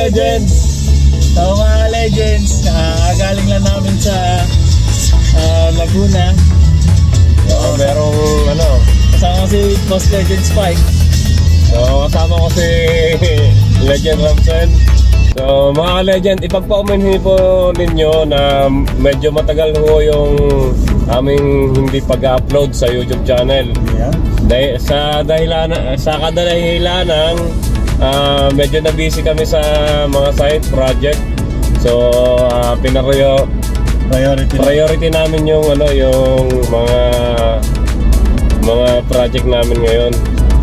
ka-legends! So mga ka-legends, galing lang namin sa Laguna. Merong Kasama si Boss Legend Spike. So kasama ko si Legend Ramsen. So mga ka-legend, ipagpaumanhin po ninyo na medyo matagal ho yung aming hindi pag-upload sa YouTube channel. Sa kadahilan ng medyo na busy kami sa mga side project. So priority namin yung yung mga project namin ngayon.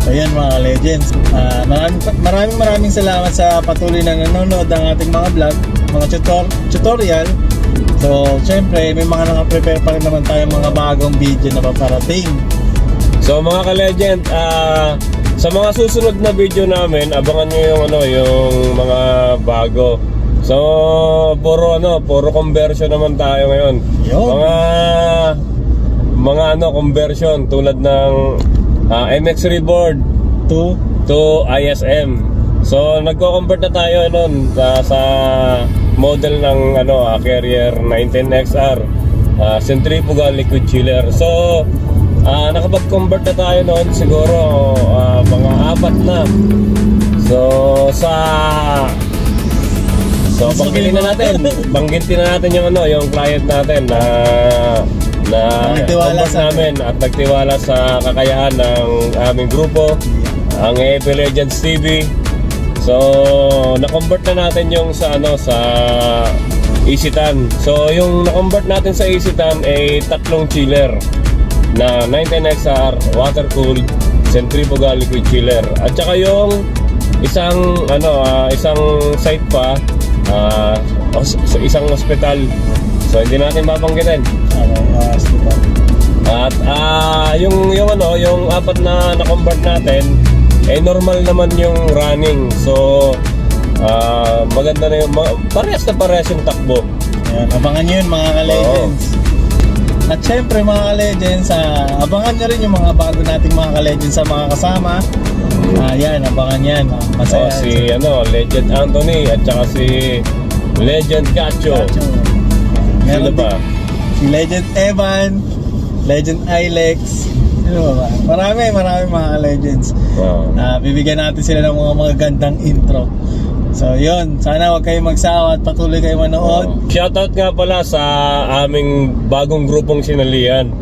Ayan mga legends, maraming salamat sa patuloy na nanonood ng ating mga vlog, mga tutorial. So syempre may mga naka-prepare pa rin naman tayong mga bagong video na paparating. So mga ka-legend, sa mga susunod na video namin, abangan nyo yung mga bago. So puro conversion naman tayo ngayon. Mga conversion tulad ng MX Reboard to ISM. So nagko-convert na tayo sa model ng Carrier 19XR centrifugal liquid chiller. So nakapag-convert na tayo noon siguro mga 4 na. So banggitin na natin yung client natin na convert namin at nagtiwala sa kakayahan ng aming grupo, ang AFP Legends TV. So na-convert na natin yung sa EasyTan. So yung na-convert natin sa EasyTan ay 3 chiller na 19XR water-cooled centrifugal liquid chiller. At saka yung isang site pa, isang hospital. So hindi natin mabanggitin. At yung 4 na na-convert natin normal naman yung running. So maganda na yung parehas yung takbo. Ayan, abangan nyo yun mga ka-legends. At syempre mga ka-legends, abangan nyo rin yung mga bago nating mga ka-legends sa mga kasama. Yan, abangan yan. Masaya. Si Legend Anthony at saka si Legend Cacho. Sino ba? Si Legend Evan, Legend Ilex. Marami mga legends. Bibigyan natin sila ng mga magagandang intro. So yun, sana wag kayong magsawa at patuloy kayo manood. Shoutout nga pala sa aming bagong grupong sinalihan.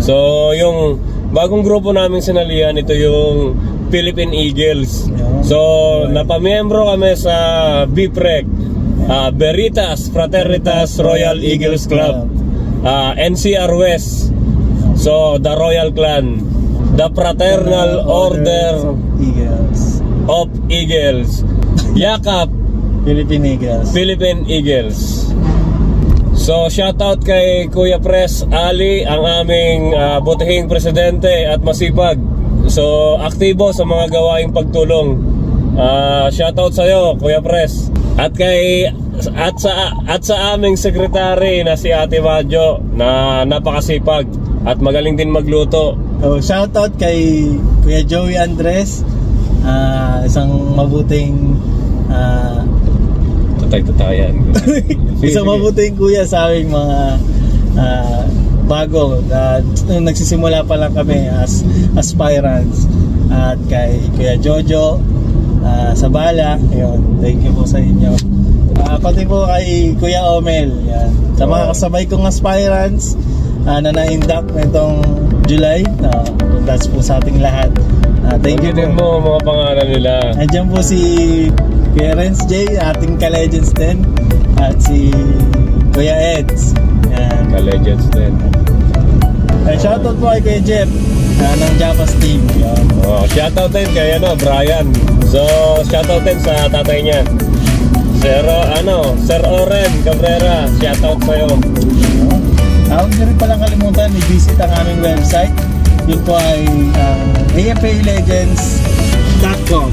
So yung bagong grupo naming sinalihan, ito yung Philippine Eagles. So napamiyembro kami sa BPREC, Veritas Fraternitas Royal Eagles Club, NCR West, so the Royal Clan, the Fraternal Order of Eagles, Yakap Philippine Eagles. So shoutout kay Kuya Pres Ali, ang aming butihing presidente at masipag. So aktibo sa mga gawaing pagtulong. Shoutout sa iyo Kuya Pres. At sa aming sekretary na si Ate Majo na napakasipag at magaling din magluto. So shoutout kay Kuya Joey Andres, isang mabuting tatay-tatayan. Isang mabuting kuya sa aming mga bago nagsisimula pa lang kami as aspirants. At kay Kuya Jojo Sabala, yun, thank you po sa inyo. Pati po kay Kuya Omel, yan, sa mga kasabay kong aspirants na na-induct nitong July. Congrats po sa ating lahat. Thank you din mo mga pangalan nila. Andiyan po si Kuya Renz J, ating ka-legends din. At si Kuya Eds, ka-legends din. Shoutout po kay Kuya Jeff ng Japas team. Shoutout din kay Brian. So shoutout din sa tatay niya, Sir Oren Cabrera. Shoutout sa'yo. Huwag nyo rin palang kalimutan i-visit ang aming website. Yun po ay afplegends.com.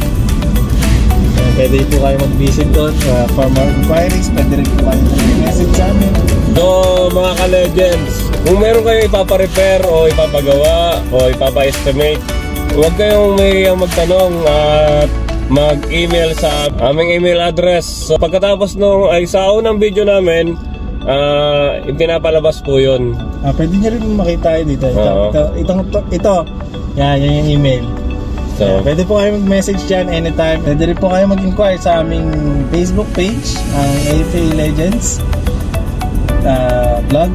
Pwede po kayo mag-visit doon for more inquiries. Pwede rin po kayo mag-message sa amin. So mga ka-legends, kung meron kayo ipapa-repair o ipapagawa o ipapa-estimate, huwag kayong may magtanong at mag-email sa aming email address. So pagkatapos sa unang video namin, pinapalabas po yun. Pwede nyo rin makita dito. Ito. Yan yung email. So, pwede po kayo mag-message dyan anytime. Pwede rin po kayo mag-inquire sa aming Facebook page, ang AFA Legends vlog.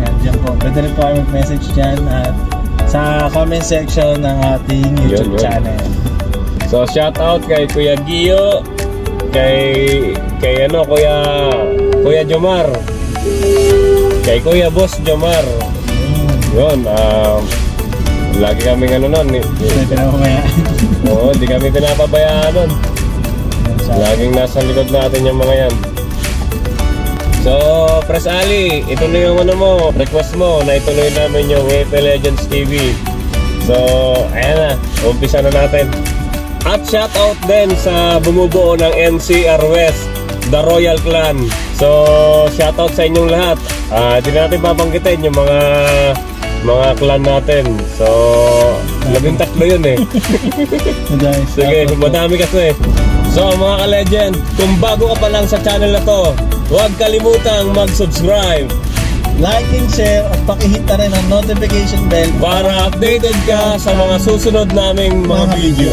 Yan, dyan po. Pwede rin po kayo mag-message dyan at sa comment section ng ating YouTube channel. So shout out kay Kuya Gio, kay Kuya Jomar, kay Kuya Boss Jomar. Yun, lagi kaming Hindi pinapabayaan. Oo, hindi kami pinapabayaan nun. Laging nasa likod natin yung mga yan. So, Pres Ali, ito na yung request mo na ituloy namin yung AFA Legends TV. So, ayan na, umpisa na natin. At shoutout din sa bumubuo ng NCR West, The Royal Clan. So, shoutout sa inyong lahat. Hindi natin babanggitin yung mga clan natin. So, 13 yun eh. Sige, madami kasi. So mga ka-legend, kung bago ka pa lang sa channel na to, huwag kalimutang mag-subscribe, like and share at pakihit na rin ang notification bell para updated ka sa mga susunod naming mga video.